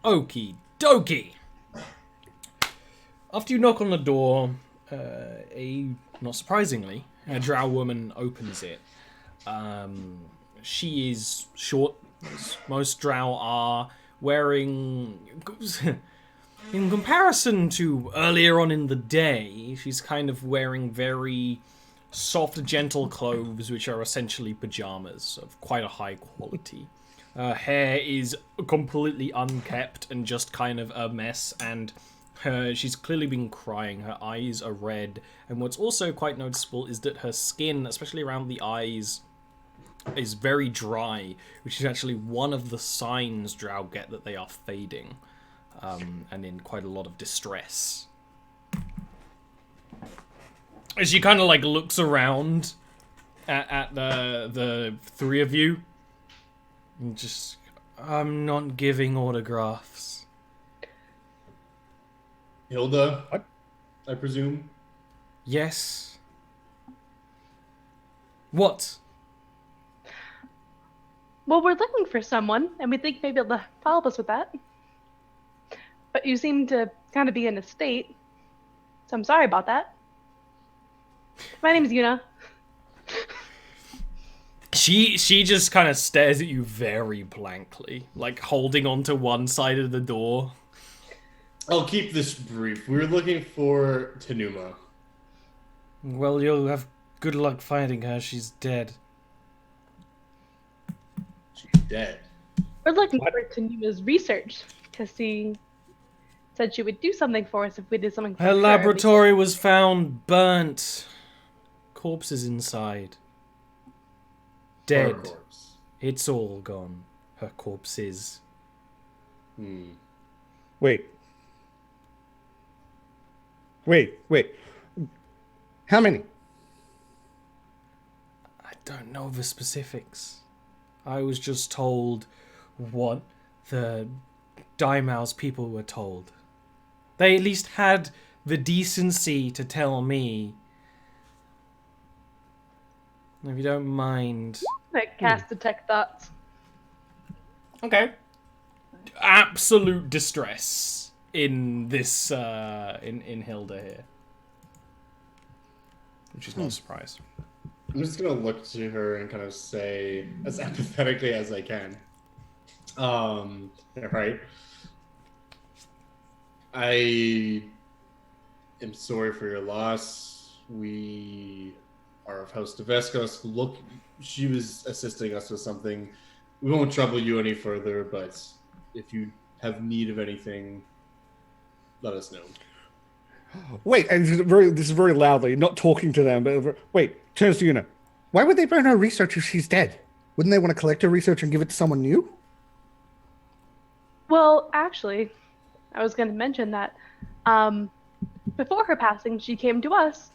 Okie dokie. After you knock on the door, not surprisingly, a drow woman opens it. She is short, as most drow are, wearing... In comparison to earlier on in the day, she's kind of wearing very soft, gentle clothes, which are essentially pajamas of quite a high quality. Her hair is completely unkept and just kind of a mess, and she's clearly been crying. Her eyes are red, and what's also quite noticeable is that her skin, especially around the eyes, is very dry, which is actually one of the signs drow get that they are fading, and in quite a lot of distress. As she kind of like looks around at the three of you, and just, I'm not giving autographs. Hilda, what? I presume? Yes. What? Well, we're looking for someone, and we think maybe able to help us with that. But you seem to kind of be in a state, so I'm sorry about that. My name's Yuna. She just kind of stares at you very blankly, like holding onto one side of the door. I'll keep this brief. We're looking for Tanuma. Well, you'll have good luck finding her. She's dead. She's dead. We're looking for Tanuma's research, because she said she would do something for us if we did something for her. Her laboratory was found burnt. Corpses inside. Dead. Her corpse. It's all gone. Her corpses. Wait. How many? I don't know the specifics. I was just told what the Daimau's people were told. They at least had the decency to tell me. If you don't mind. I cast detect thoughts. Okay. Absolute distress in this, in Hilda here. Which is not a surprise. I'm just gonna look to her and kind of say, as empathetically as I can. Right. I am sorry for your loss. We are of House Tabescos. Look, she was assisting us with something. We won't trouble you any further, but if you have need of anything, let us know. Wait, and this is very loudly, not talking to them, but wait, turns to Yuna. Why would they burn her research if she's dead? Wouldn't they want to collect her research and give it to someone new? Well, actually, I was going to mention that before her passing, she came to us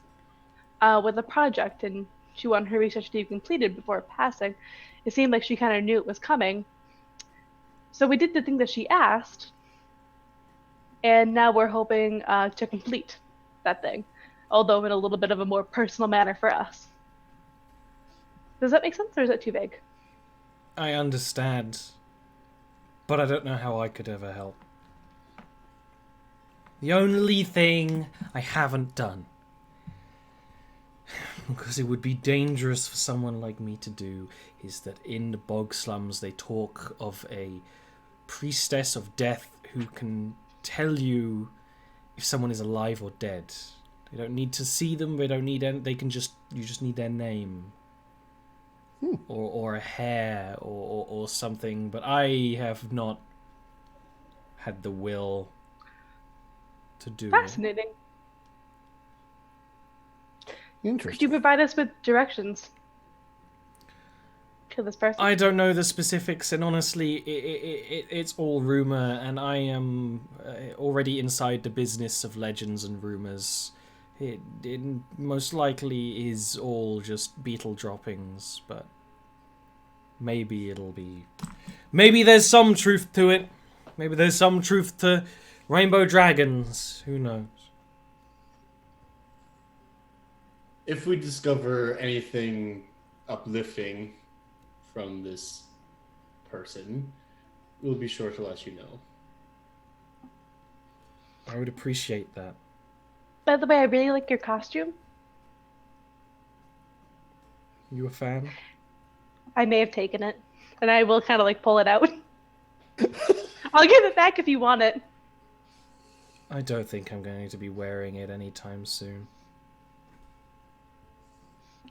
with a project, and she wanted her research to be completed before passing. It seemed like she kind of knew it was coming. So we did the thing that she asked, and now we're hoping to complete that thing, although in a little bit of a more personal manner for us. Does that make sense, or is that too vague? I understand, but I don't know how I could ever help. The only thing I haven't done, because it would be dangerous for someone like me to do, is that in the bog slums they talk of a priestess of death who can tell you if someone is alive or dead. They don't need to see them. They don't need. They can just. You just need their name, or a hair, or something. But I have not had the will to do. Fascinating. Interesting. Could you provide us with directions to this person? I don't know the specifics, and honestly, it's all rumor, and I am already inside the business of legends and rumors. It most likely is all just beetle droppings, but maybe it'll be... Maybe there's some truth to it. Maybe there's some truth to rainbow dragons. Who knows? If we discover anything uplifting from this person, we'll be sure to let you know. I would appreciate that. By the way, I really like your costume. You a fan? I may have taken it, and I will kind of like pull it out. I'll give it back if you want it. I don't think I'm going to be wearing it anytime soon.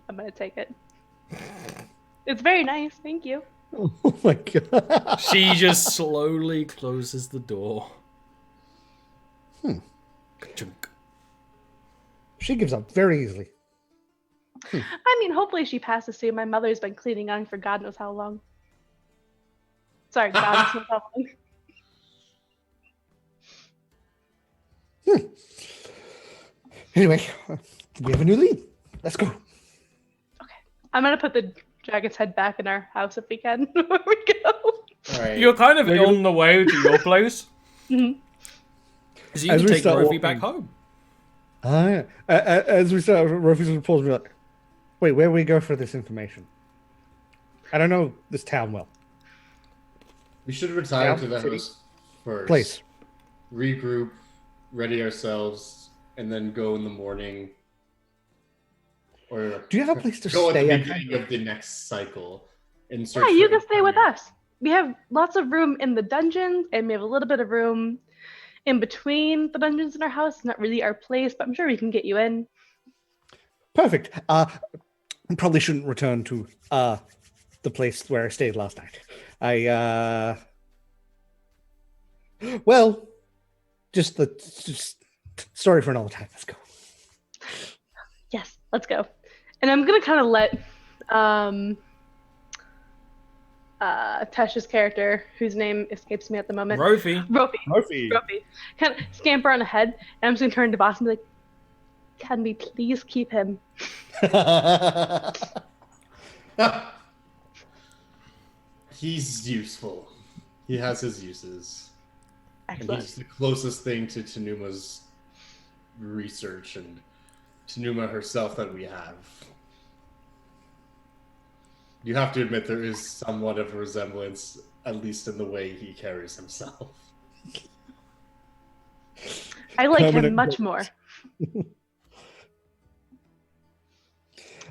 I'm gonna take it. It's very nice, thank you. Oh my god. She just slowly closes the door. Ka-chunk. She gives up very easily. I mean, hopefully she passes soon. My mother's been cleaning on for God knows how long. Sorry, God knows how long. Anyway, we have a new lead. Let's go. Okay. I'm gonna put the dragon's head back in our house if we can. Before we go. All right. You're kind of on the way to your place. Mhm. So you As can we take start Rofy back walking- home. As we start, Rofy's gonna pause and be like, wait, where do we go for this information? I don't know this town well. We should retire Yeah, to the city. house first. Place. Regroup, ready ourselves, and then go in the morning. Or Do you have a place to go stay at at? the beginning of the next cycle and search Yeah, you for can stay with information. us. We have lots of room in the dungeons, and we have a little bit of room in between the dungeons in our house. It's not really our place, but I'm sure we can get you in. Perfect. Probably shouldn't return to the place where I stayed last night. Well, just story for another time. Let's go. Yes, let's go. And I'm gonna kind of let Tasha's character, whose name escapes me at the moment, Rofy. Rofy, kind of scamper on ahead, and I'm just gonna turn to boss and be like, "Can we please keep him?" He's useful. He has his uses. And Excellent. he's the closest thing to Tanuma's research and Tanuma herself that we have. You have to admit there is somewhat of a resemblance, at least in the way he carries himself. I like him Permanent much notes. more.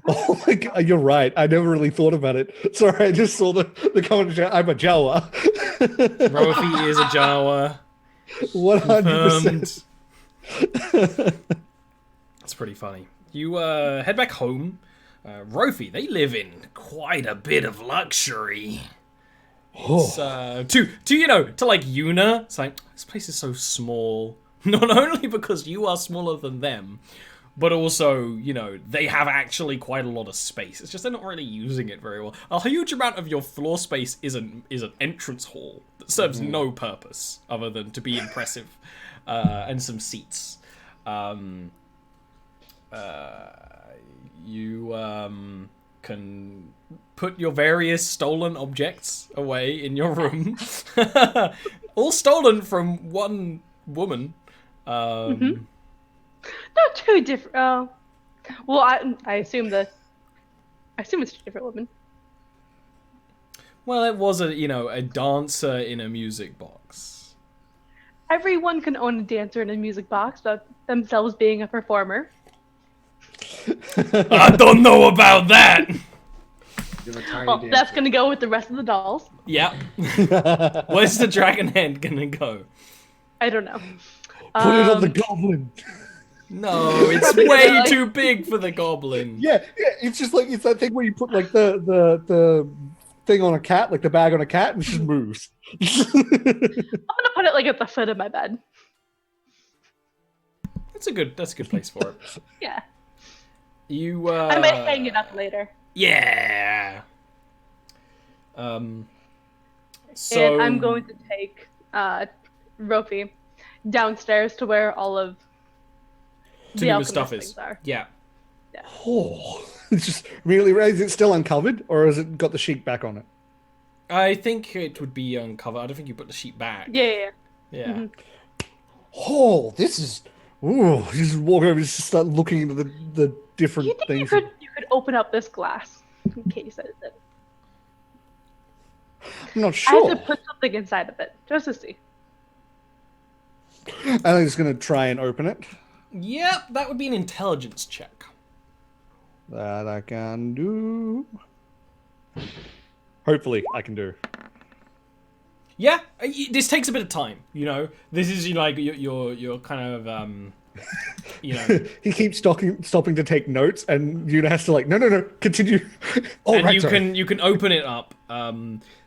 Oh my god, you're right. I never really thought about it. Sorry, I just saw the comment. I'm a Jawa. Rofy is a Jawa. 100%. Confirmed. That's pretty funny. You head back home. Rofy, they live in quite a bit of luxury. It's, to like Yuna, it's like, this place is so small. Not only because you are smaller than them, but also, they have actually quite a lot of space. It's just they're not really using it very well. A huge amount of your floor space is an entrance hall that serves no purpose other than to be impressive, and some seats. You can put your various stolen objects away in your room. All stolen from one woman. Not too different. Well, I assume it's a different woman. Well, it was a dancer in a music box. Everyone can own a dancer in a music box, but themselves being a performer. I don't know about that. You have a tiny Well, dancer. that's gonna go with the rest of the dolls. Yep. Where's the dragon head gonna go? I don't know. Put it on the goblin. No, it's way too big for the goblin. Yeah, it's just like it's that thing where you put like the thing on a cat, like the bag on a cat, and it just moves. I'm gonna put it like at the foot of my bed. That's a good place for it. Yeah. You I might hang it up later. Yeah. So And I'm going to take Rofy downstairs to where all of the Tanuma's alchemist stuff is. things are. Yeah. Oh, it's just really. Is it still uncovered, or has it got the sheet back on it? I think it would be uncovered. I don't think you put the sheet back. Yeah. Yeah. Mhm. Oh, this is. Ooh, you just walk over and just start looking into the different You think you things. could open up this glass in case it. I'm not I sure. have to put something inside of it just to see. And I'm just going to try and open it. Yep, that would be an intelligence check. That I can do. Hopefully, I can do. Yeah, this takes a bit of time. You know, this is like you're kind of you know. He keeps stopping to take notes, and Yuna has to like, no, continue. Oh, And right, sorry. you can open it up.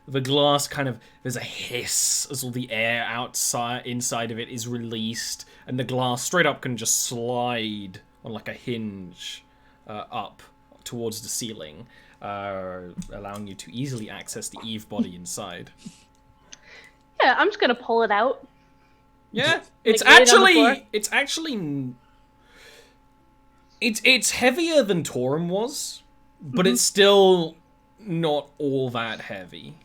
The glass kind of, there's a hiss as all the air inside of it is released, and the glass straight up can just slide on like a hinge up towards the ceiling, allowing you to easily access the Eve body inside. Yeah, I'm just gonna pull it out. Yeah, Like, lay it on the floor? it's heavier than Torum was, but it's still not all that heavy.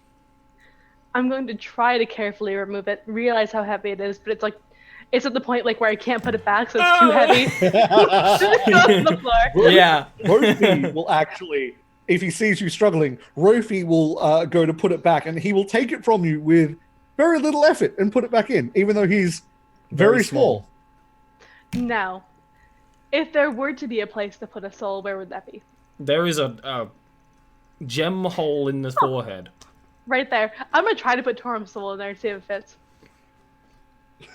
I'm going to try to carefully remove it, realize how heavy it is, but it's at the point like where I can't put it back, so it's too heavy. On the floor. Yeah. Rofy will actually, if he sees you struggling, Rofy will go to put it back, and he will take it from you with very little effort and put it back in, even though he's very small. Now, if there were to be a place to put a soul, where would that be? There is a gem hole in the forehead. Right there. I'm gonna try to put Torum's soul in there and see if it fits.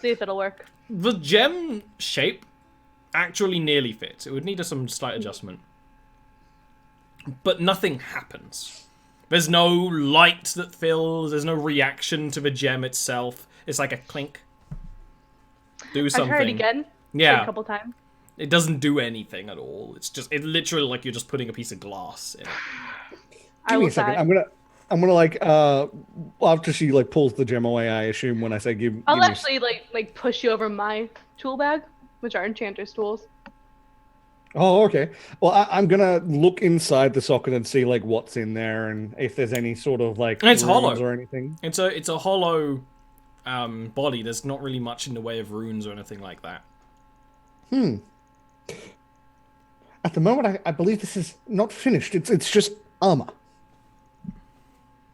See if it'll work. The gem shape actually nearly fits. It would need some slight adjustment. But nothing happens. There's no light that fills, there's no reaction to the gem itself. It's like a clink. Do something. I tried again. Yeah. A couple times. It doesn't do anything at all. It's literally like you're just putting a piece of glass in. Give me a second. I'm gonna like after she like pulls the gem away, I assume when I say give I'll give me- actually like push you over my tool bag, which are enchanter's tools. Oh, okay. Well, I'm gonna look inside the socket and see like what's in there and if there's any sort of like It's runes hollow. or anything. It's a hollow body. There's not really much in the way of runes or anything like that. At the moment, I believe this is not finished. It's just armor.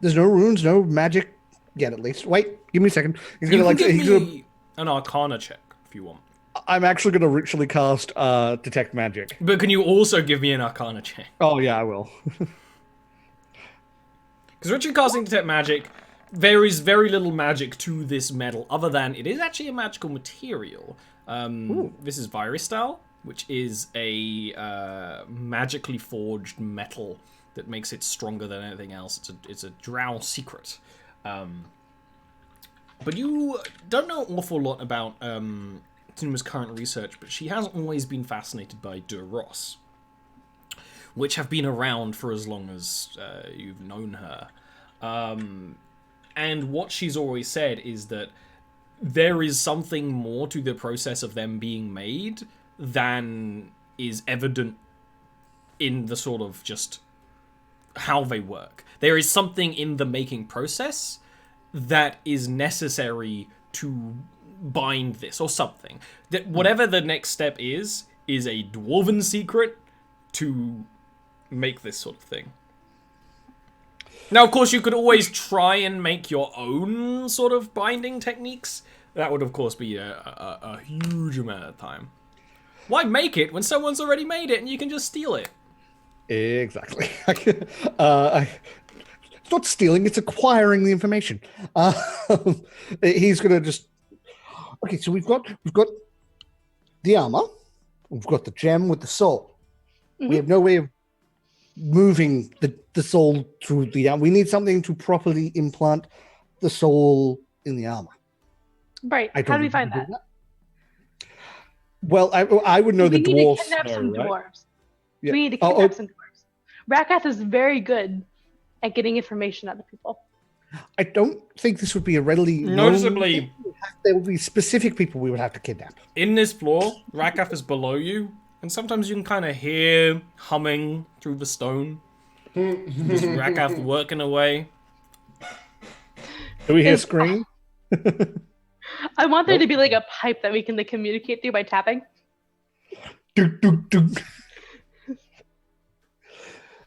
There's no runes, no magic yet, at least. Wait, give me a second. He's You gonna can like. give me an Arcana check if you want. I'm actually gonna ritually cast detect magic. But can you also give me an Arcana check? Oh yeah, I will. Because ritually casting detect magic, there is very little magic to this metal, other than it is actually a magical material. This is Viristyle, which is a magically forged metal that makes it stronger than anything else. It's a drow secret. But you don't know an awful lot about Tunuma's current research, but she has always been fascinated by Duros, which have been around for as long as you've known her. And what she's always said is that there is something more to the process of them being made than is evident in the sort of just how they work. There is something in the making process that is necessary to bind this or something. That whatever the next step is a dwarven secret to make this sort of thing. Now, of course, you could always try and make your own sort of binding techniques. That would, of course, be a huge amount of time. Why make it when someone's already made it and you can just steal it? Exactly. It's not stealing; it's acquiring the information. He's gonna just. Okay, so we've got the armor, we've got the gem with the soul. We have no way of moving the soul through the armor. We need something to properly implant the soul in the armor. Right. How do we find that? Well, I would know the dwarves. We need to kidnap some right? dwarves. Yeah. We need to kidnap some dwarves. Rakath is very good at getting information out of people. I don't think this would be a readily Noticeably, known thing. There would be specific people we would have to kidnap. in this floor, Rakath is below you, and sometimes you can kind of hear humming through the stone. Just Rakath working away. Do we hear scream? I want there to be like a pipe that we can communicate through by tapping. Dunk, dunk, dunk.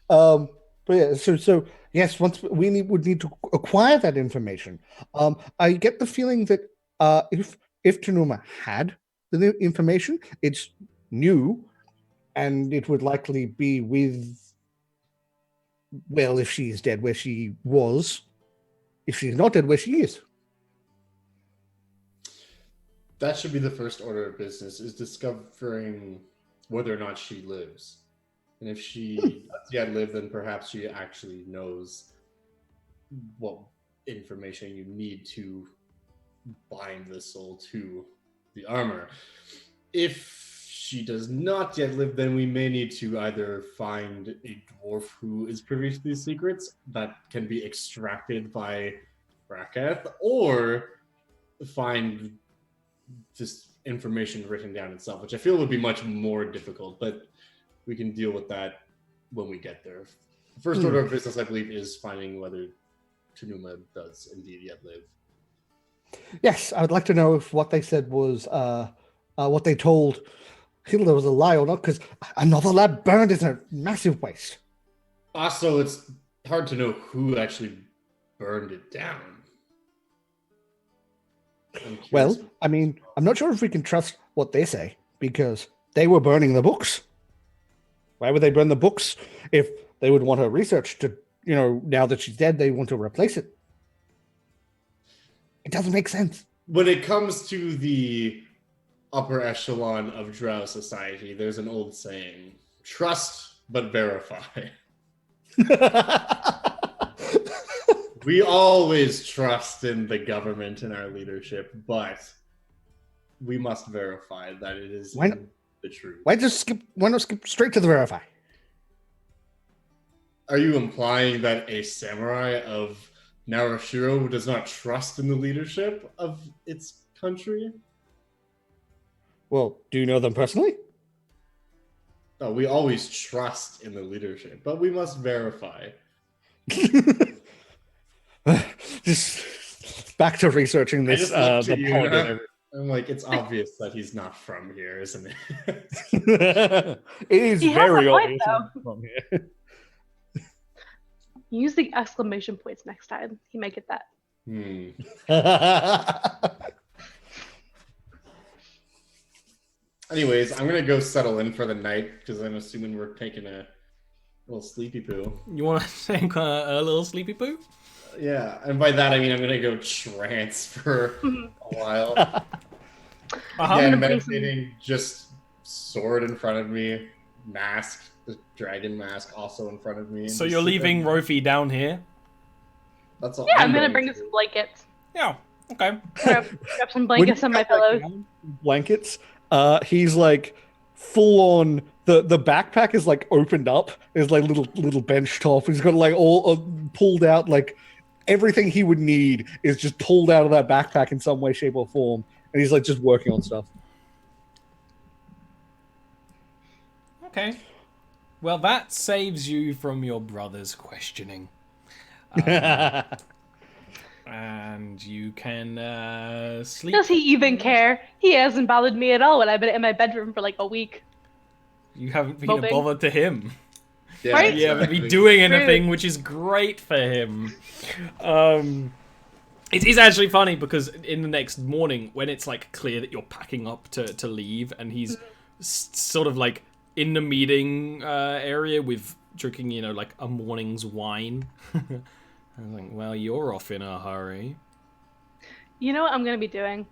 But yeah, so yes, once would need to acquire that information. I get the feeling that if if Tanuma had the new information, it's new, and it would likely be with, well, if she is dead, where she was. If she's not dead, where she is. That should be the first order of business, is discovering whether or not she lives. And if she does yet live, then perhaps she actually knows what information you need to bind the soul to the armor. If she does not yet live, then we may need to either find a dwarf who is privy to these secrets that can be extracted by Raketh, or find this information written down itself, which I feel would be much more difficult, but we can deal with that when we get there. The first order of business, I believe, is finding whether Tanuma does indeed yet live. Yes, I would like to know if what they said was what they told Hilda was a lie or not, because another lab burned is a massive waste. Also, it's hard to know who actually burned it down. Well, I mean, I'm not sure if we can trust what they say, because they were burning the books. Why would they burn the books if they would want her research to, now that she's dead, they want to replace it? It doesn't make sense. When it comes to the upper echelon of Drow society, there's an old saying, trust but verify. We always trust in the government and our leadership, but we must verify that it is the truth. Why not skip straight to the verify? Are you implying that a samurai of Narashiro does not trust in the leadership of its country? Well, do you know them personally? No, we always trust in the leadership, but we must verify. Just back to researching this. I'm like, it's obvious that he's not from here, isn't it? It is very obvious from here. Use the exclamation points next time. He might get that. Anyways, I'm gonna go settle in for the night because I'm assuming we're taking a little sleepy poo. You want to take a little sleepy poo? Yeah, and by that I mean I'm gonna go trance for a while. Again, meditating, just sword in front of me, mask, the dragon mask also in front of me. So you're leaving Rofy down here? That's all. Yeah, I'm gonna bring some blankets. Yeah, okay. Grab some blankets on my pillows. Blankets. He's like full on. The backpack is like opened up. There's like little bench top. He's got like all pulled out. Like everything he would need is just pulled out of that backpack in some way, shape, or form. And he's like just working on stuff. Okay. Well, that saves you from your brother's questioning. And you can sleep. Does he even care? He hasn't bothered me at all when I've been in my bedroom for like a week. You haven't been a bother to him. Yeah, Right? You haven't been doing anything, which is great for him. It is actually funny because in the next morning, when it's like clear that you're packing up to leave, and he's sort of like in the meeting area with drinking, like a morning's wine. I was like, well, you're off in a hurry. You know what I'm going to be doing?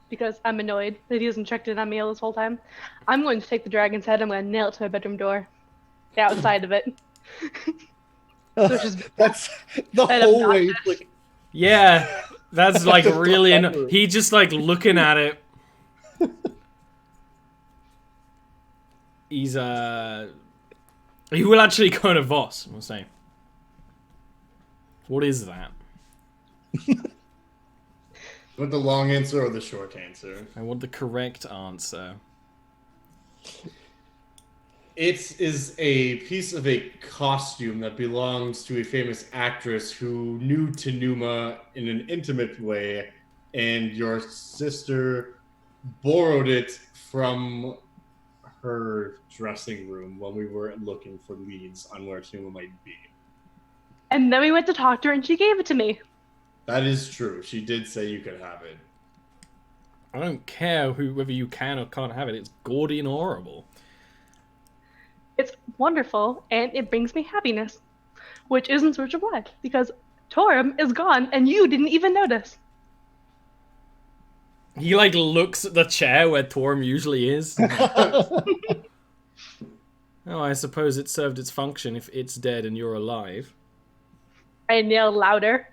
Because I'm annoyed that he hasn't checked in on me all this whole time. I'm going to take the dragon's head, I'm going to nail it to my bedroom door. The outside of it. That's the whole way. Like, yeah, that's like really... He just like looking at it. He's he will actually go to Voss, we'll say. What is that? Want the long answer or the short answer? I want the correct answer. It is a piece of a costume that belongs to a famous actress who knew Tanuma in an intimate way, and your sister borrowed it from her dressing room when we were looking for leads on where Tanuma might be. And then we went to talk to her and she gave it to me. That is true. She did say you could have it. I don't care whether you can or can't have it. It's gaudy and horrible. It's wonderful, and it brings me happiness, which isn't Switch of Life, because Torum is gone, and you didn't even notice. He, like, looks at the chair where Torum usually is. Oh, I suppose it served its function if it's dead and you're alive. I nailed louder.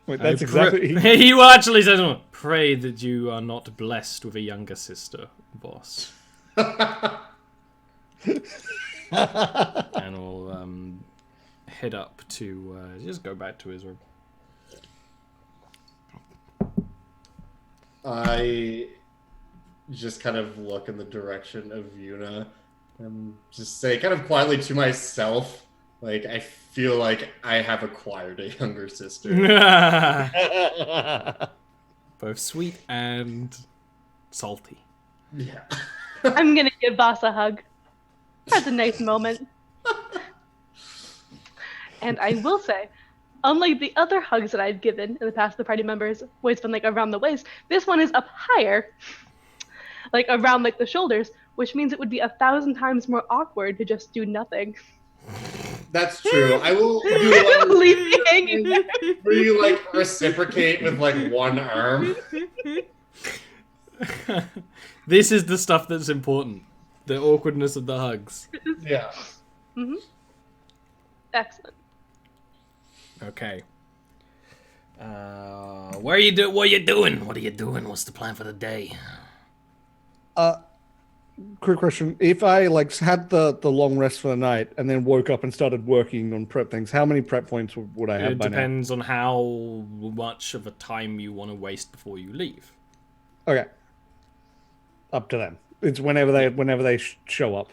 Wait, that's exactly. He will actually say, "Pray that you are not blessed with a younger sister, boss." And we'll head up to just go back to his room. I just kind of look in the direction of Yuna and just say kind of quietly to myself, like, I feel like I have acquired a younger sister. Both sweet and salty. Yeah. I'm gonna give Boss a hug. That's a nice moment. And I will say, unlike the other hugs that I've given in the past to the party members, where it's been like around the waist, this one is up higher, like around like the shoulders, which means it would be 1,000 times more awkward to just do nothing. That's true. I will do Leave me hanging there. where you like reciprocate with like one arm. This is the stuff that's important. The awkwardness of the hugs. Yeah. Mm-hmm. Excellent. Okay. What are you doing? What are you doing? What's the plan for the day? Quick question: if I like had the long rest for the night and then woke up and started working on prep things, how many prep points would I have It by now? depends on how much of a time you want to waste before you leave. Okay. Up to them. It's whenever they show up.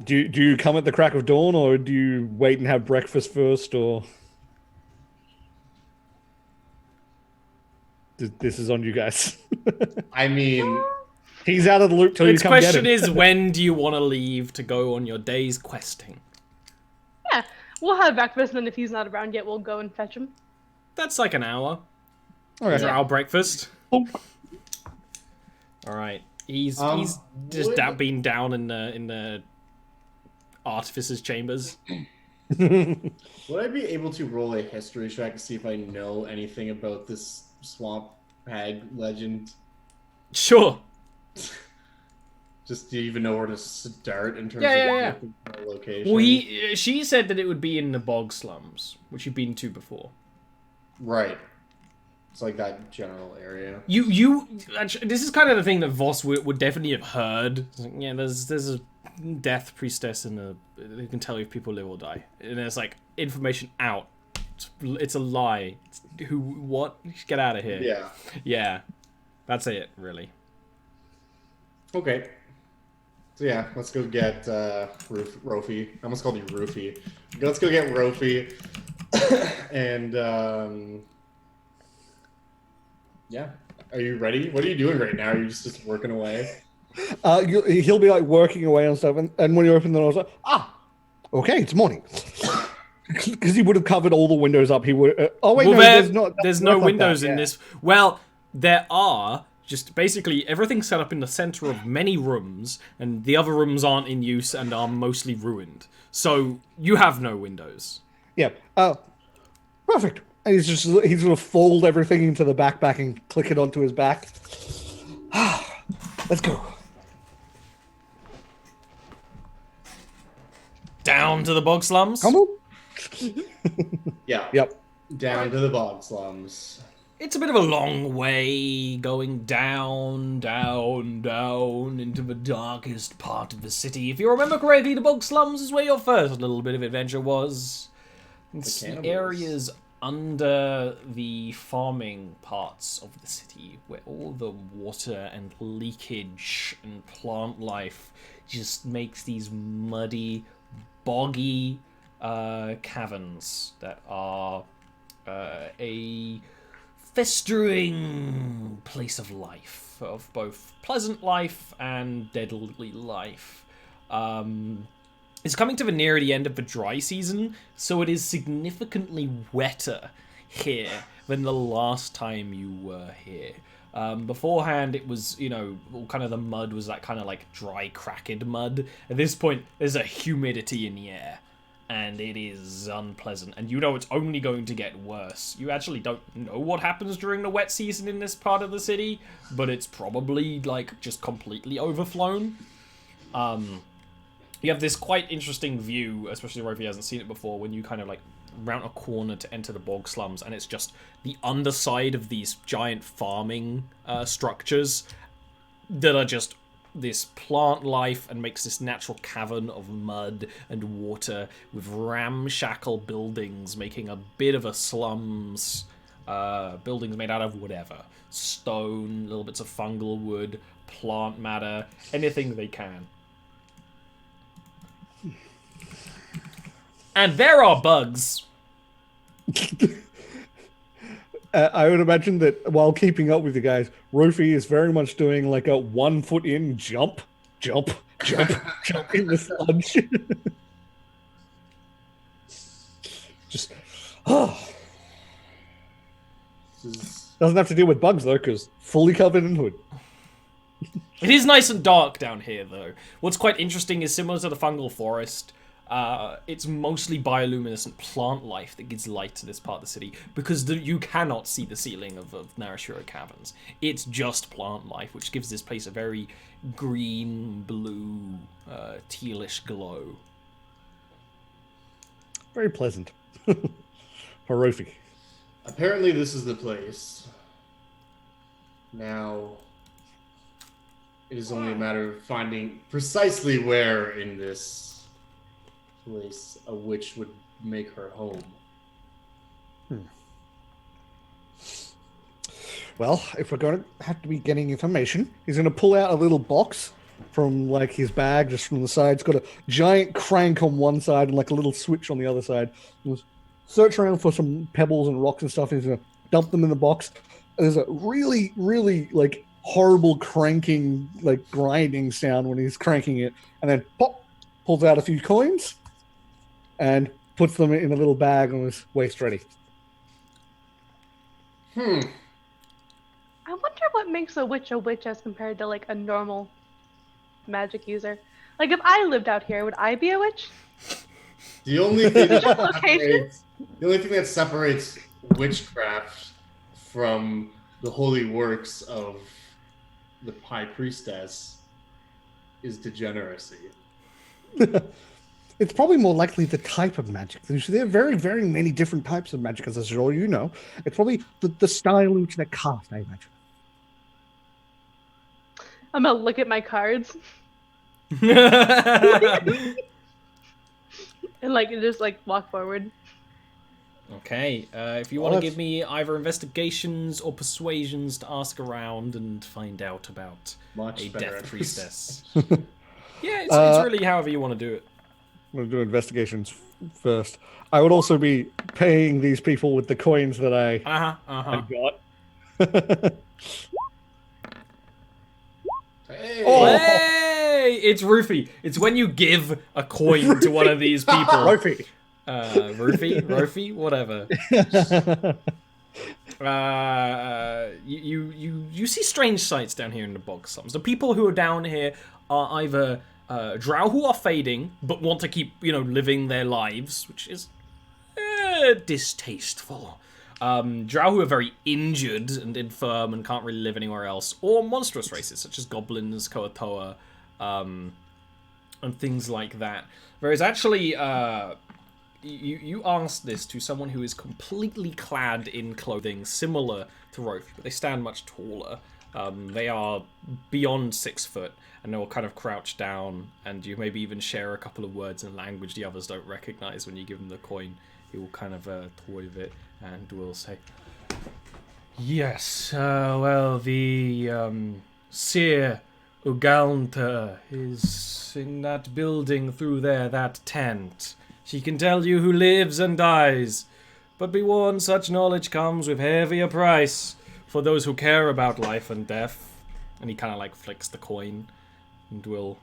Do you come at the crack of dawn, or do you wait and have breakfast first, or this is on you guys? I mean, He's out of the loop till you Its come get question him. is, when do you want to leave to go on your day's questing? Yeah, we'll have breakfast, and then if he's not around yet, we'll go and fetch him. That's like an hour. Okay. Drow breakfast. Oh. All right. He's just would- been down in the artificer's chambers. would I be able to roll a history check to see if I know anything about this swamp hag legend? Sure. Just do you even know where to start in terms Yeah. of the location? Well, she said that it would be in the bog slums, which you've been to before. Right. It's like that general area. You actually, this is kind of the thing that Voss would definitely have heard. It's like, yeah, there's a death priestess who can tell you if people live or die, and there's like information out. It's a lie. What? Get out of here. Yeah. Yeah, that's it, really. Okay. So yeah, let's go get Rofy. I almost called you Roofy. Let's go get Rofy. And yeah. Are you ready? What are you doing right now? Are you just working away? He'll be like working away on stuff, and when you open the door, it's like, okay, it's morning. Because he would have covered all the windows up. He would. Oh wait, Well, no, there's not. There's not no like windows that, in yeah. this. Well, there are. Just basically everything's set up in the center of many rooms, and the other rooms aren't in use and are mostly ruined. So you have no windows. Yeah. Perfect. And he's gonna fold everything into the backpack and click it onto his back. Let's go. Down to the bog slums. Come on. Yeah. Yep. Down to the bog slums. It's a bit of a long way going down into the darkest part of the city. If you remember correctly, the bog slums is where your first little bit of adventure was. It's the cannibals. areas under the farming parts of the city where all the water and leakage and plant life just makes these muddy, boggy caverns that are a festering place of life, of both pleasant life and deadly life. It's coming to the near the end of the dry season, so it is significantly wetter here than the last time you were here. Beforehand, it was, all kind of the mud was that kind of like dry, cracked mud. At this point, there's a humidity in the air, and it is unpleasant. And it's only going to get worse. You actually don't know what happens during the wet season in this part of the city, but it's probably like just completely overflown. You have this quite interesting view, especially Rofy hasn't seen it before, when you kind of like round a corner to enter the bog slums, and it's just the underside of these giant farming structures that are just this plant life and makes this natural cavern of mud and water with ramshackle buildings making a bit of a slums. Buildings made out of whatever. Stone, little bits of fungal wood, plant matter, anything they can. And there are bugs. I would imagine that while keeping up with you guys, Rofy is very much doing like a 1 foot in, jump in the sludge. Just, doesn't have to deal with bugs though, because fully covered in hood. It is nice and dark down here, though. What's quite interesting is similar to the fungal forest. It's mostly bioluminescent plant life that gives light to this part of the city, because you cannot see the ceiling of Narashiro caverns. It's just plant life, which gives this place a very green, blue, tealish glow. Very pleasant. Horrific. Apparently this is the place. Now, it is only a matter of finding precisely where in this place a witch would make her home. Well, if we're going to have to be getting information, he's going to pull out a little box from like his bag, just from the side. It's got a giant crank on one side and like a little switch on the other side. He'll search around for some pebbles and rocks and stuff. And he's going to dump them in the box. And there's a really, really like horrible cranking, like grinding sound when he's cranking it. And then pop, pulls out a few coins and puts them in a little bag and is waist ready. I wonder what makes a witch as compared to like a normal magic user. Like if I lived out here, would I be a witch? The only thing that separates witchcraft from the holy works of the High Priestess is degeneracy. It's probably more likely the type of magic. There are very, very many different types of magic, as I'm sure you know. It's probably the style in which they're cast, I imagine. I'm gonna look at my cards. And like just like walk forward. Okay, if you want to give me either investigations or persuasions to ask around and find out about a death priestess. Yeah, it's really however you want to do it. I'm going to do investigations first. I would also be paying these people with the coins that I got. Hey! Oh. Hey! It's Rofy. It's when you give a coin to one of these people. Rofy. Rofy, whatever. You see strange sights down here in the bog slums. The people who are down here are either drow who are fading but want to keep living their lives, which is distasteful. Drow who are very injured and infirm and can't really live anywhere else, or monstrous races such as goblins, Koatoa, and things like that. Whereas actually, you asked this to someone who is completely clad in clothing similar to Rofy, but they stand much taller. They are beyond 6 foot, and they'll kind of crouch down, and you maybe even share a couple of words in language the others don't recognize when you give them the coin. He will kind of toy with it and will say, "Yes, well, the Seer Ugalanta is in that building through there, that tent. She can tell you who lives and dies, but be warned, such knowledge comes with heavier price for those who care about life and death." And he kind of like flicks the coin and will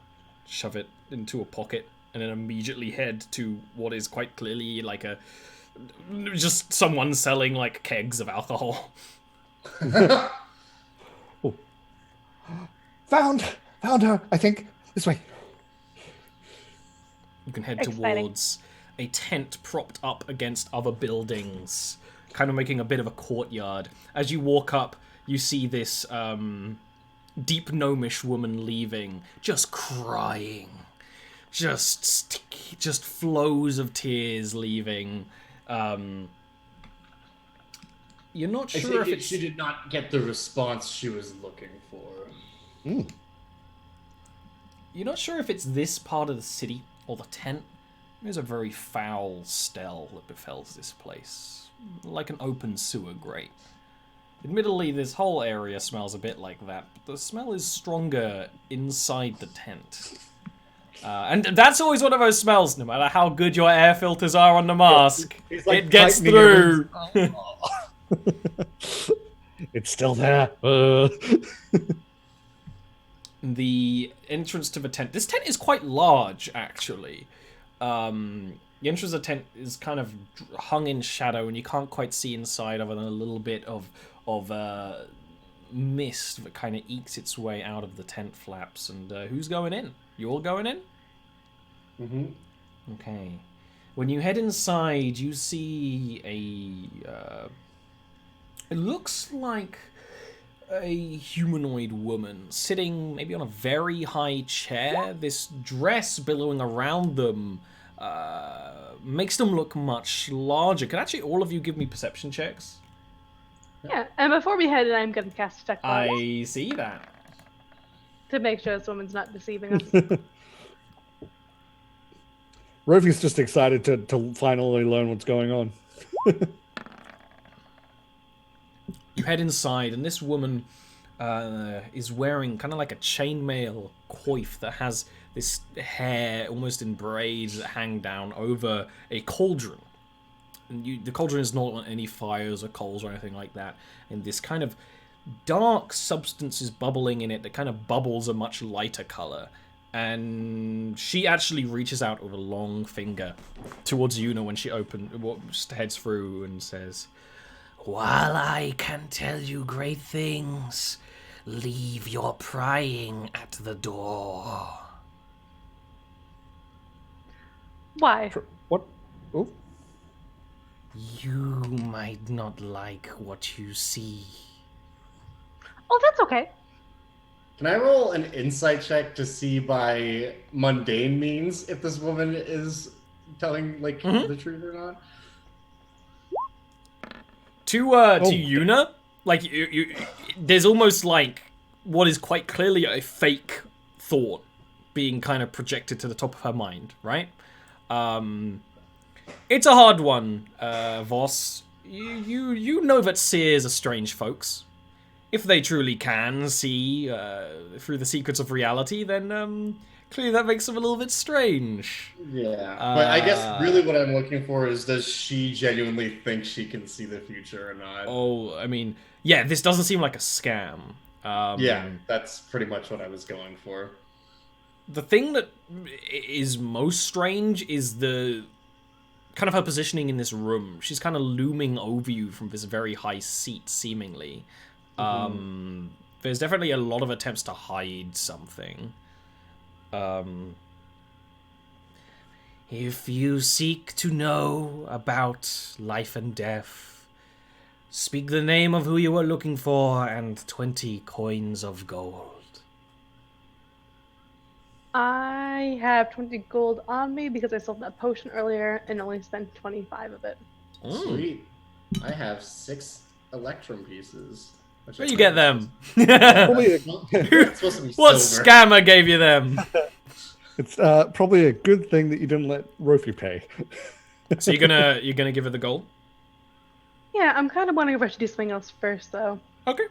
shove it into a pocket and then immediately head to what is quite clearly like just someone selling like kegs of alcohol. Oh. Found her, I think. This way. You can head Exciting. towards a tent propped up against other buildings, kind of making a bit of a courtyard. As you walk up, you see this deep gnomish woman leaving, just crying, just flows of tears leaving. You're not sure if it's... She did not get the response she was looking for. You're not sure if it's this part of the city or the tent. There's a very foul smell that befells this place, like an open sewer grate. Admittedly, this whole area smells a bit like that, but the smell is stronger inside the tent. And that's always one of those smells, no matter how good your air filters are on the mask, Like it gets tightening through. It's still there. The entrance to the tent. This tent is quite large, actually. The entrance of the tent is kind of hung in shadow, and you can't quite see inside other than a little bit of mist that kind of ekes its way out of the tent flaps. And who's going in? You all going in? Mm-hmm. Okay. When you head inside, you see it looks like a humanoid woman sitting maybe on a very high chair. This dress billowing around them makes them look much larger. Can actually all of you give me perception checks? Yeah, and before we head in, I'm going to cast Detect Bodies I see that. to make sure this woman's not deceiving us. Rofy's just excited to finally learn what's going on. You head inside, and this woman is wearing kind of like a chainmail coif that has this hair almost in braids that hang down over a cauldron. And the cauldron is not on any fires or coals or anything like that. And this kind of dark substance is bubbling in it that kind of bubbles a much lighter color. And she actually reaches out with a long finger towards Yuna when she heads through and says, "While I can tell you great things, leave your prying at the door." Why? What? Oh. You might not like what you see. Oh, that's okay. Can I roll an insight check to see by mundane means if this woman is telling the truth or not? To Yuna, like you, there's almost like what is quite clearly a fake thought being kind of projected to the top of her mind, right? It's a hard one, Voss. You know that seers are strange folks. If they truly can see through the secrets of reality, then clearly that makes them a little bit strange. Yeah, but I guess really what I'm looking for is, does she genuinely think she can see the future or not? Oh, I mean, yeah, this doesn't seem like a scam. Yeah, that's pretty much what I was going for. The thing that is most strange is the kind of her positioning in this room. She's kind of looming over you from this very high seat, seemingly. There's definitely a lot of attempts to hide something. If you seek to know about life and death, speak the name of who you are looking for and 20 coins of gold. I have 20 gold on me because I sold that potion earlier and only spent 25 of it. Sweet. I have 6 electrum pieces. Where you get them? Probably It's supposed to be What silver. scammer gave you them? it's probably a good thing that you didn't let Rofy pay. So you're gonna give her the gold? Yeah, I'm kind of wondering if I should do something else first, though. Okay.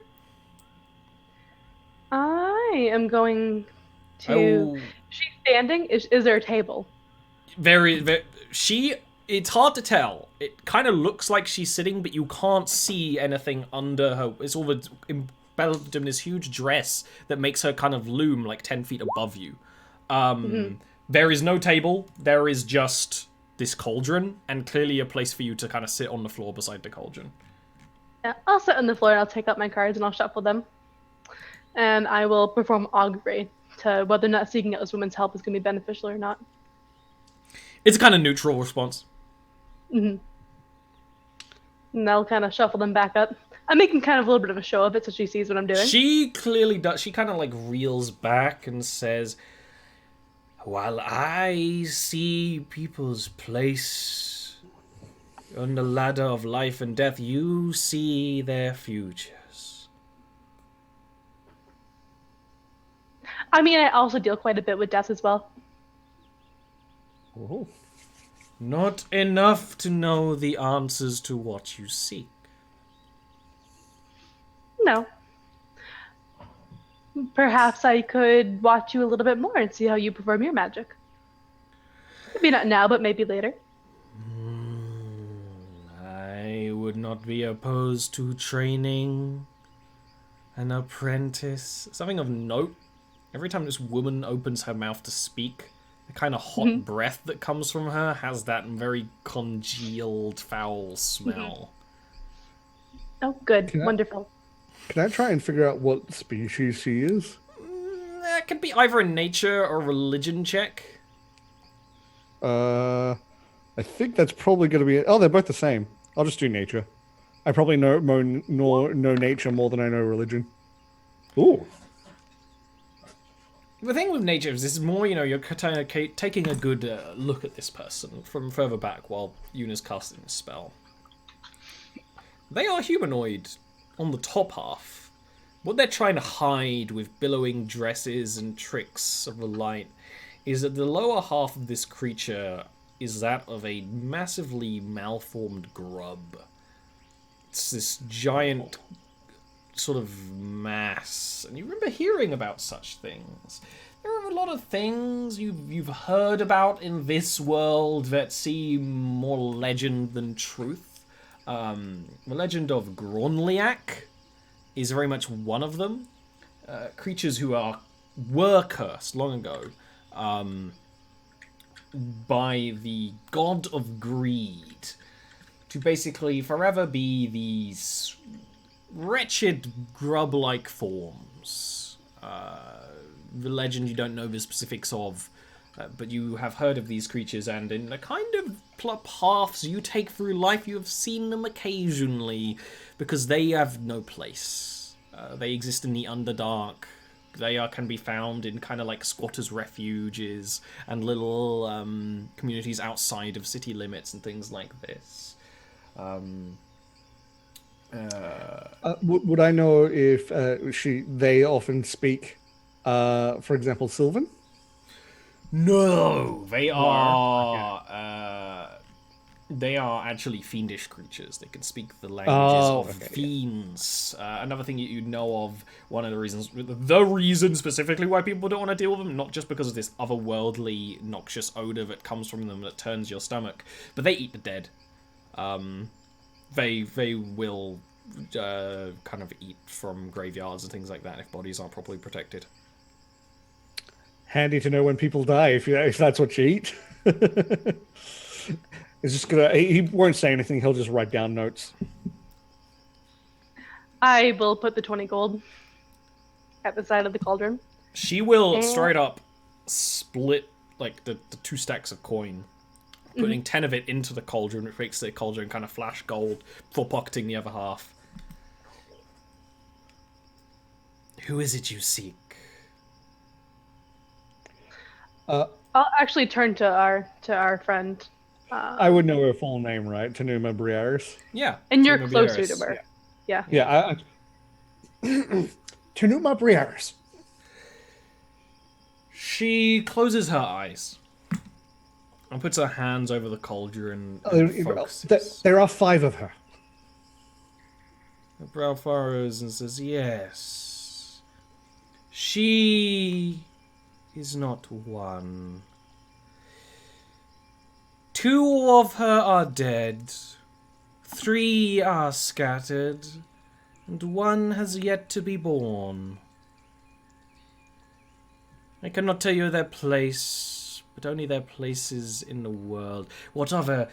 I am going to... She's standing? Is there a table? Very. It's hard to tell. It kind of looks like she's sitting, but you can't see anything under her. It's all enveloped in this huge dress that makes her kind of loom like 10 feet above you. There is no table. There is just this cauldron, and clearly a place for you to kind of sit on the floor beside the cauldron. Yeah, I'll sit on the floor and I'll take out my cards and I'll shuffle them. And I will perform augury to whether or not seeking out this woman's help is going to be beneficial or not. It's a kind of neutral response. Mm-hmm. And I'll kind of shuffle them back up. I'm making kind of a little bit of a show of it so she sees what I'm doing. She clearly does. She kind of like reels back and says, while I see people's place on the ladder of life and death, you see their futures. I mean, I also deal quite a bit with death as well. Oh. Not enough to know the answers to what you seek. No. Perhaps I could watch you a little bit more and see how you perform your magic. Maybe not now, but maybe later. I would not be opposed to training an apprentice. Something of note, every time this woman opens her mouth to speak, the kind of hot breath that comes from her has that very congealed, foul smell. Oh, good. Wonderful. Can I try and figure out what species she is? That could be either a nature or religion check. I think that's probably going to be... Oh, they're both the same. I'll just do nature. I probably know nature more than I know religion. Ooh. The thing with nature is this is more, you're kind of taking a good look at this person from further back while Yuna's casting a spell. They are humanoid on the top half. What they're trying to hide with billowing dresses and tricks of the light is that the lower half of this creature is that of a massively malformed grub. It's this giant sort of mass, and you remember hearing about such things. There are a lot of things you've heard about in this world that seem more legend than truth. The legend of Gronliak is very much one of them. Creatures who were cursed long ago by the god of greed to basically forever be these wretched grub-like forms. The legend you don't know the specifics of, but you have heard of these creatures, and in the kind of paths you take through life, you have seen them occasionally, because they have no place. They exist in the Underdark. They can be found in kind of like squatters' refuges and little communities outside of city limits and things like this. Would I know if they often speak, for example, Sylvan? No, they are. They are actually fiendish creatures. They can speak the languages of fiends. Another thing you know of, one of the reason specifically why people don't want to deal with them, not just because of this otherworldly, noxious odor that comes from them that turns your stomach, but they eat the dead. They will kind of eat from graveyards and things like that if bodies aren't properly protected. Handy to know when people die if that's what you eat. He won't say anything. He'll just write down notes. I will put the 20 gold at the side of the cauldron. She will straight up split like the 2 stacks of coin, putting 10 of it into the cauldron, which makes the cauldron kind of flash gold, for pocketing the other half. Who is it you seek? I'll actually turn to our friend. I would know her full name, right? Tanuma Briaris. Yeah. And you're closer to her. Yeah. Yeah. Tanuma Briaris. She closes her eyes and puts her hands over the cauldron and focuses. There are 5 of her. Her brow furrows and says, yes. She is not one. 2 of her are dead. 3 are scattered. And 1 has yet to be born. I cannot tell you their place, but only their places in the world. What other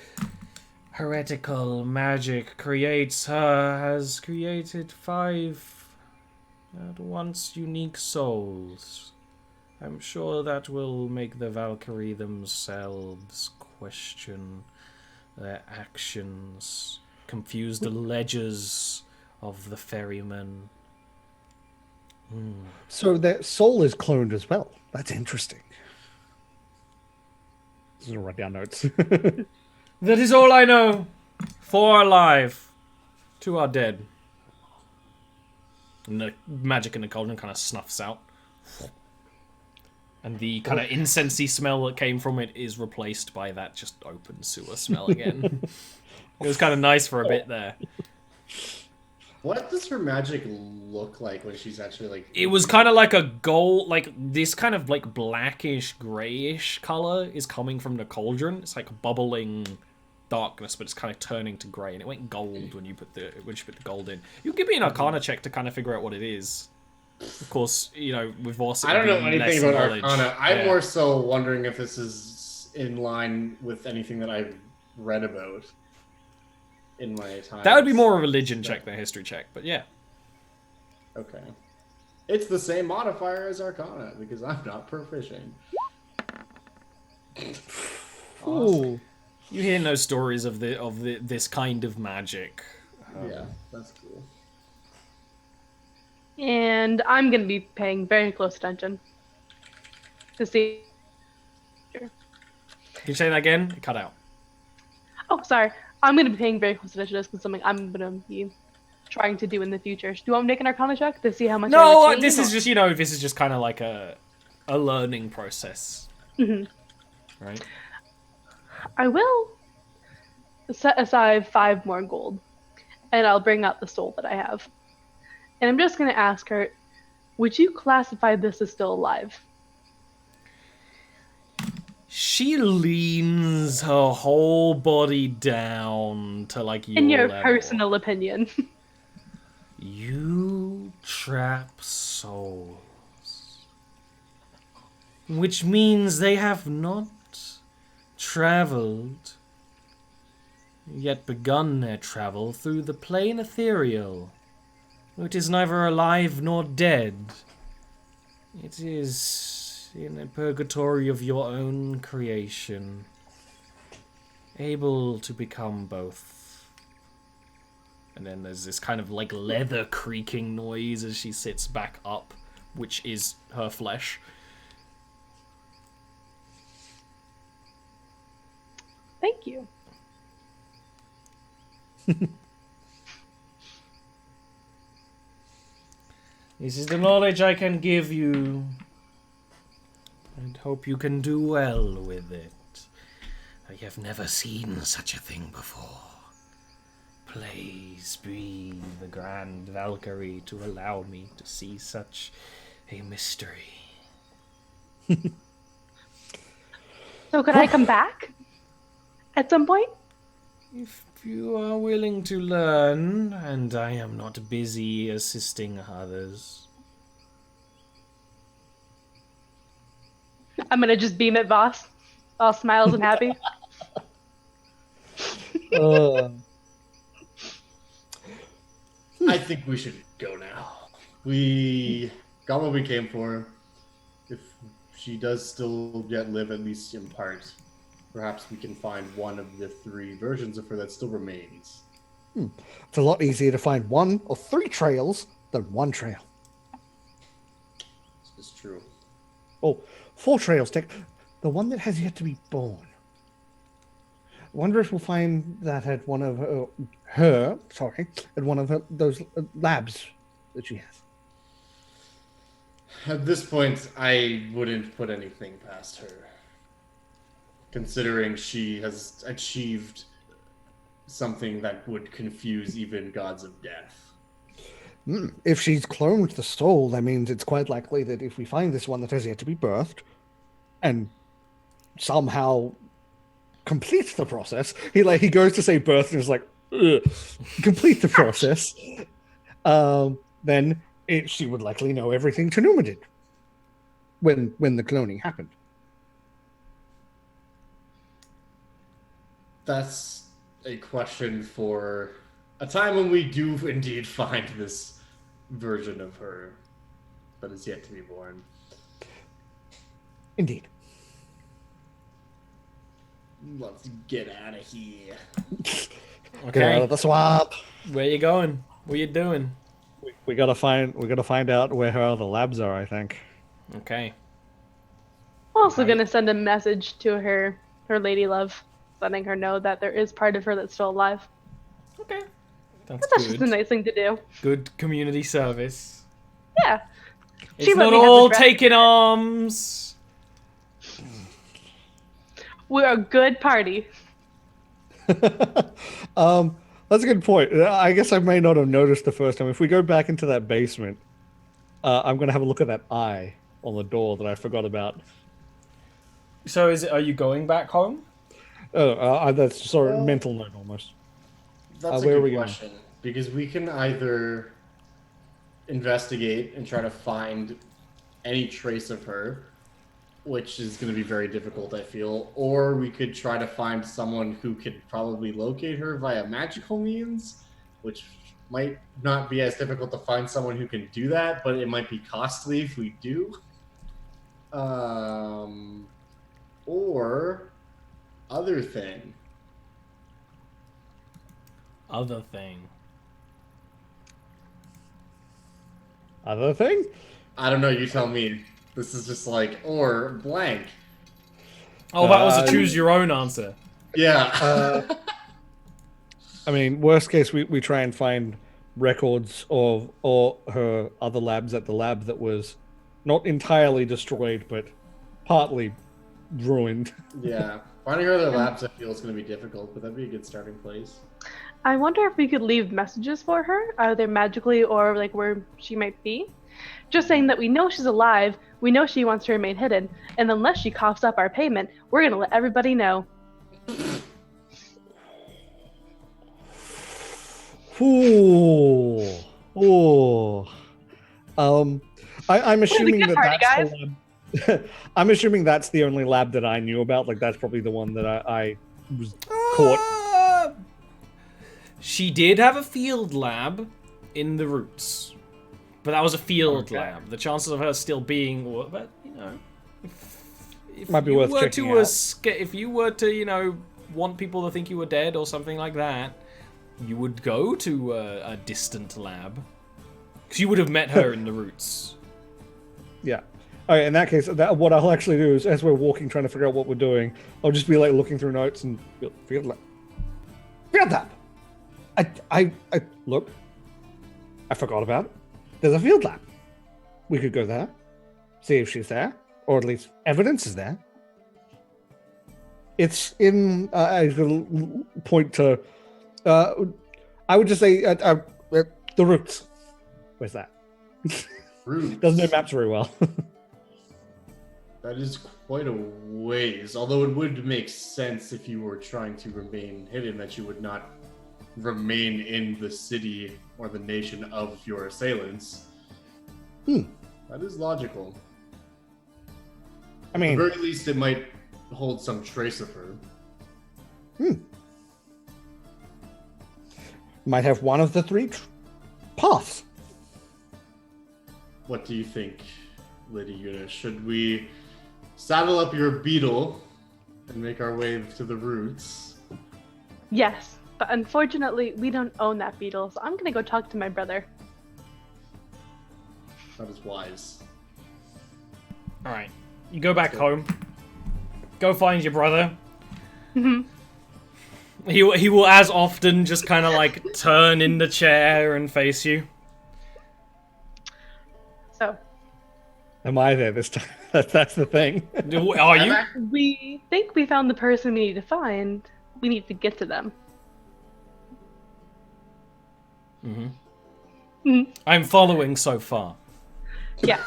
heretical magic creates her has created 5 at once unique souls. I'm sure that will make the Valkyrie themselves question their actions, confuse the ledgers of the ferryman. So their soul is cloned as well. That's interesting. Just gonna write down notes. That is all I know. 4 are alive. 2 are dead. And the magic in the cauldron kind of snuffs out. And the kind of incensey smell that came from it is replaced by that just open sewer smell again. It was kind of nice for a bit there. What does her magic look like when she's actually like... It was kind of like a gold, like this kind of like blackish, grayish color is coming from the cauldron. It's like bubbling darkness, but it's kind of turning to grey, and it went gold when she put the gold in. You give me an Arcana check to kind of figure out what it is. Of course, you know, with Voss, I don't know anything about knowledge. Arcana. I'm more so wondering if this is in line with anything that I've read about in my time. That would be more a religion check than a history check, but yeah. Okay. It's the same modifier as Arcana, because I'm not proficient. Ooh. You hear no stories of this kind of magic. Yeah, that's cool. And I'm going to be paying very close attention to see. Can you say that again? It cut out. Oh, sorry. I'm going to be paying very close attention to this because something I'm going to be trying to do in the future. Do you want me to make an Arcana check to see how much? No, this is just this is just kind of like a learning process, right? I will set aside 5 more gold, and I'll bring out the soul that I have. And I'm just going to ask her, would you classify this as still alive? She leans her whole body down to like your In your level. personal opinion. You trap souls. Which means they have not traveled, yet begun their travel through the plane ethereal. It is neither alive nor dead. It is in a purgatory of your own creation, able to become both. And then there's this kind of like leather creaking noise as she sits back up, which is her flesh. Thank you. This is the knowledge I can give you. And hope you can do well with it. I have never seen such a thing before. Please be the Grand Valkyrie to allow me to see such a mystery. So could I come back at some point? If you are willing to learn, and I am not busy assisting others. I'm gonna just beam at Voss, all smiles and happy. I think we should go now. We got what we came for. If she does still yet live, at least in part, perhaps we can find one of the 3 versions of her that still remains. It's a lot easier to find 1 or 3 trails than 1 trail. This is true. Oh, 4 trails. Take the one that has yet to be born. I wonder if we'll find that at one of at one of those labs that she has. At this point, I wouldn't put anything past her, considering she has achieved something that would confuse even gods of death. If she's cloned the soul, that means it's quite likely that if we find this one that has yet to be birthed and somehow complete the process, he goes to say birth and is like, ugh, complete the process, then she would likely know everything Tanuma did when the cloning happened. That's a question for a time when we do indeed find this version of her that is yet to be born. Indeed. Let's get out of here. Get out Okay. of the swamp. Where you going? What you doing? We gotta find out where her other labs are, I think. Okay. I'm also gonna send a message to her lady love, letting her know that there is part of her that's still alive. Okay. That's That's just a good. nice thing to do. Good community service. Yeah. It's She let not me have the all dress. taking arms. We're a good party. That's a good point. I guess I may not have noticed the first time. If we go back into that basement, I'm gonna have a look at that eye on the door that I forgot about. So are you going back home? Oh, that's sort of mental note almost. That's a where are good we going? question. Because we can either investigate and try to find any trace of her, which is going to be very difficult, I feel, or we could try to find someone who could probably locate her via magical means, which might not be as difficult to find someone who can do that, but it might be costly if we do. Or other thing. Other thing. Other thing? I don't know, you tell me. This is just like, or blank. Oh, that was a choose your own answer. Yeah. I mean, worst case, we try and find records of or her other labs at the lab that was not entirely destroyed, but partly ruined. Yeah. Finding her other labs, I feel, is going to be difficult, but that'd be a good starting place. I wonder if we could leave messages for her, either magically or like where she might be. Just saying that we know she's alive, we know she wants to remain hidden, and unless she coughs up our payment, we're gonna let everybody know. Ooh. Ooh. I'm assuming good that party, that's the lab. I'm assuming that's the only lab that I knew about. Like, that's probably the one that I was caught. She did have a field lab in the roots, but that was a field lab. The chances of her still being, but you know, if Might be you worth were checking to out. if you were to, you know, want people to think you were dead or something like that, you would go to a distant lab because you would have met her in the roots. Yeah. All right, in that case, what I'll actually do is, as we're walking, trying to figure out what we're doing, I'll just be like looking through notes and field lab. Field lab. I look. I forgot about it. There's a field lab. We could go there, see if she's there, or at least evidence is there. It's in. I will point to. I would just say the roots. Where's that? Roots. Doesn't know maps very well. That is quite a ways. Although it would make sense if you were trying to remain hidden that you would not remain in the city or the nation of your assailants. That is logical. I mean, At the very least, it might hold some trace of her. Might have one of the three paths. What do you think, Lady Una? Should we saddle up your beetle and make our way to the roots? Yes, but unfortunately, we don't own that beetle, so I'm gonna go talk to my brother. That is wise. All right, you go back home. Go find your brother. He will, as often, just kind of like turn in the chair and face you. So, Am I there this time? That's the thing. Are you? we think we found the person we need to find. We need to get to them. I'm following so far. Yeah.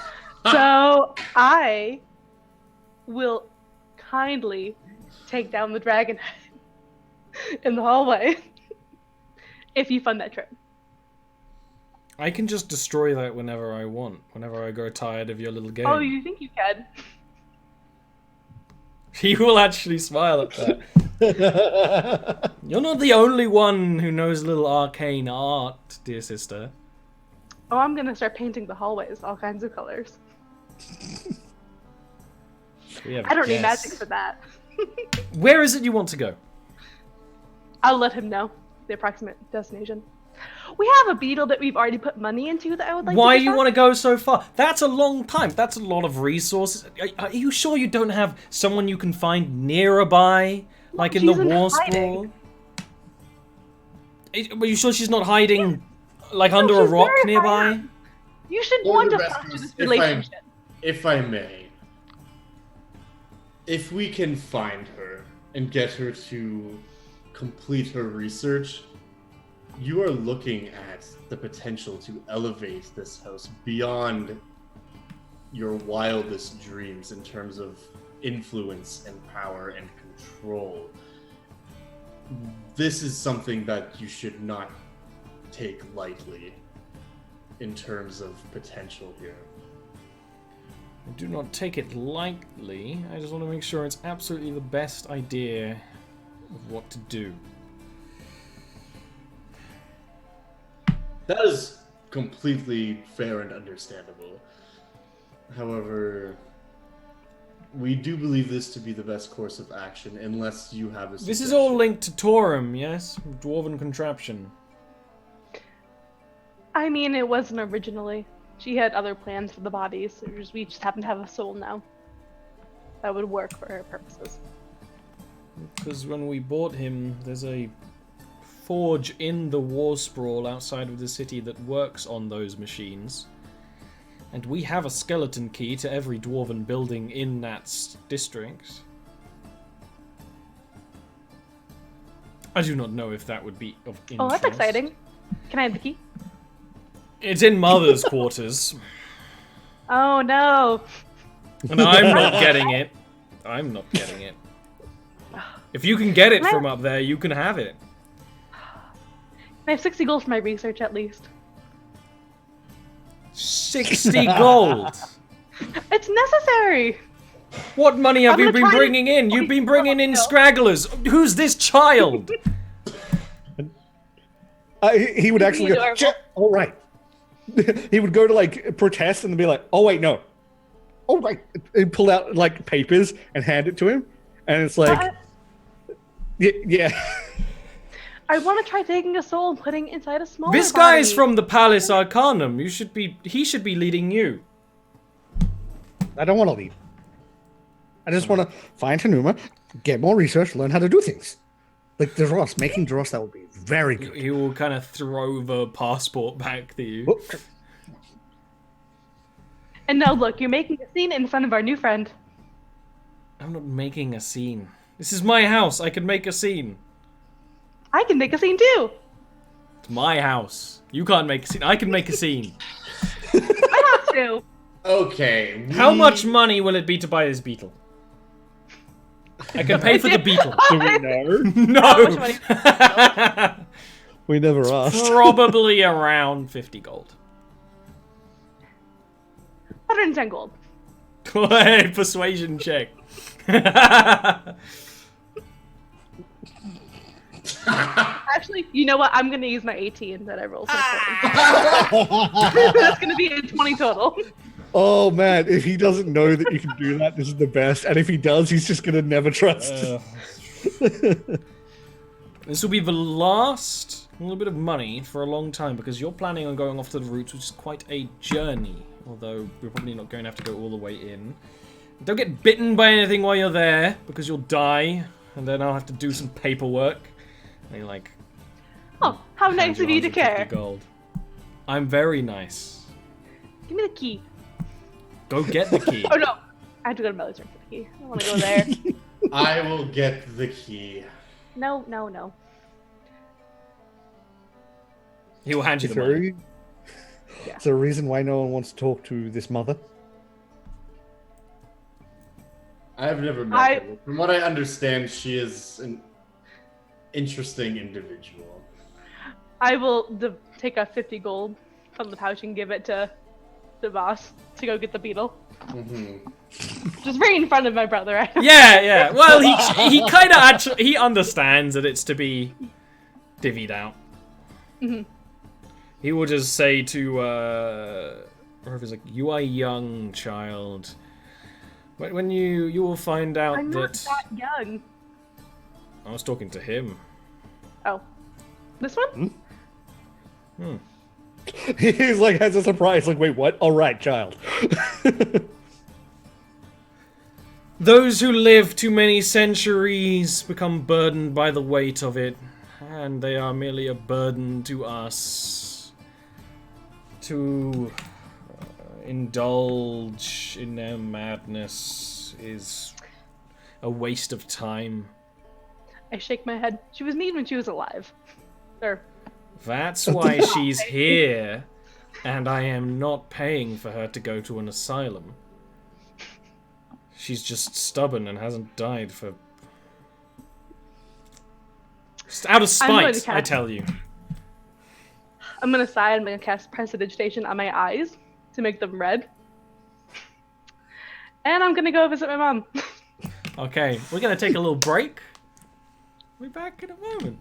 So, I will kindly take down the dragon head in the hallway if you fund that trip. I can just destroy that whenever I want, whenever I grow tired of your little game. Oh, you think you can? He will actually smile at that. You're not the only one who knows a little arcane art, dear sister. Oh, I'm gonna start painting the hallways all kinds of colors. I don't need magic for that. Where is it you want to go? I'll let him know the approximate destination. We have a beetle that we've already put money into that I would like Why to do you want to go so far? That's a long time. That's a lot of resources. Are you sure you don't have someone you can find nearby? Like in the war sprawl? Are you sure she's not hiding like under a rock nearby? You should want to foster this relationship. If I may, if we can find her and get her to complete her research, you are looking at the potential to elevate this house beyond your wildest dreams in terms of influence and power and control. This is something that you should not take lightly in terms of potential here. I do not take it lightly. I just want to make sure it's absolutely the best idea of what to do. That is completely fair and understandable. However, we do believe this to be the best course of action, unless you have a suggestion. This is all linked to Torum, yes? Dwarven contraption. I mean, it wasn't originally. She had other plans for the bodies. We just happen to have a soul now. That would work for her purposes. Because when we bought him, there's a forge in the war sprawl outside of the city that works on those machines. And we have a skeleton key to every dwarven building in that district. I do not know if that would be of interest. Oh, that's exciting. Can I have the key? It's in Mother's quarters. Oh, no. And I'm not getting it. I'm not getting it. If you can get it from up there, you can have it. I have 60 gold for my research, at least. 60 gold? It's necessary! What money have you been bringing in? You've been bringing in scragglers. Who's this child? He would actually go, all right. He would go to, like, protest and be like, oh, wait, no. Oh, right. And pull out, like, papers and hand it to him. And it's like, yeah. I want to try taking a soul and putting it inside a smaller This guy is from the Palace Arcanum. He should be leading you. I don't want to lead. I just want to find Hanuma, get more research, learn how to do things. Like Dross, making Dross, that would be very good. He will kind of throw the passport back to you. Oh. And now look, you're making a scene in front of our new friend. I'm not making a scene. This is my house. I can make a scene. I can make a scene too. It's my house. You can't make a scene. I can make a scene. I have to. Okay. How much money will it be to buy this beetle? I can pay for the beetle. Do we know? No. We never asked. Probably around 50 gold. 110 gold. Hey, persuasion check. Actually, you know what? I'm going to use my 18 that I rolled for the That's going to be a 20 total. Oh, man. If he doesn't know that you can do that, this is the best. And if he does, he's just going to never trust. This will be the last little bit of money for a long time because you're planning on going off to the roots, which is quite a journey. Although we're probably not going to have to go all the way in. Don't get bitten by anything while you're there because you'll die. And then I'll have to do some paperwork. And you're like... Oh, how nice of you to care. Gold. I'm very nice. Give me the key. Go get the key. Oh, no. I have to go to Melly's room for the key. I don't want to go there. I will get the key. No, no, no. He will hand you the money. Yeah. Is there a reason why no one wants to talk to this mother? I have never met her. From what I understand, she is an interesting individual. I will take a 50 gold from the pouch and give it to the boss to go get the beetle. Just right in front of my brother. Yeah. Well, he kind of actually he understands that it's to be divvied out. He will just say to Rofy's like, "You are young, child. When you will find out I'm that." not that young. I was talking to him. Oh, this one? He's like has a surprise. Like, wait, what? All right, child. Those who live too many centuries become burdened by the weight of it, and they are merely a burden to us. To indulge in their madness is a waste of time. I shake my head. She was neat when she was alive. Or, That's why she's here, and I am not paying for her to go to an asylum. She's just stubborn and hasn't died for... Just out of spite, I tell you. I'm gonna sigh and I'm gonna cast Prestidigitation on my eyes to make them red. And I'm gonna go visit my mom. Okay, we're gonna take a little break. We'll be back in a moment.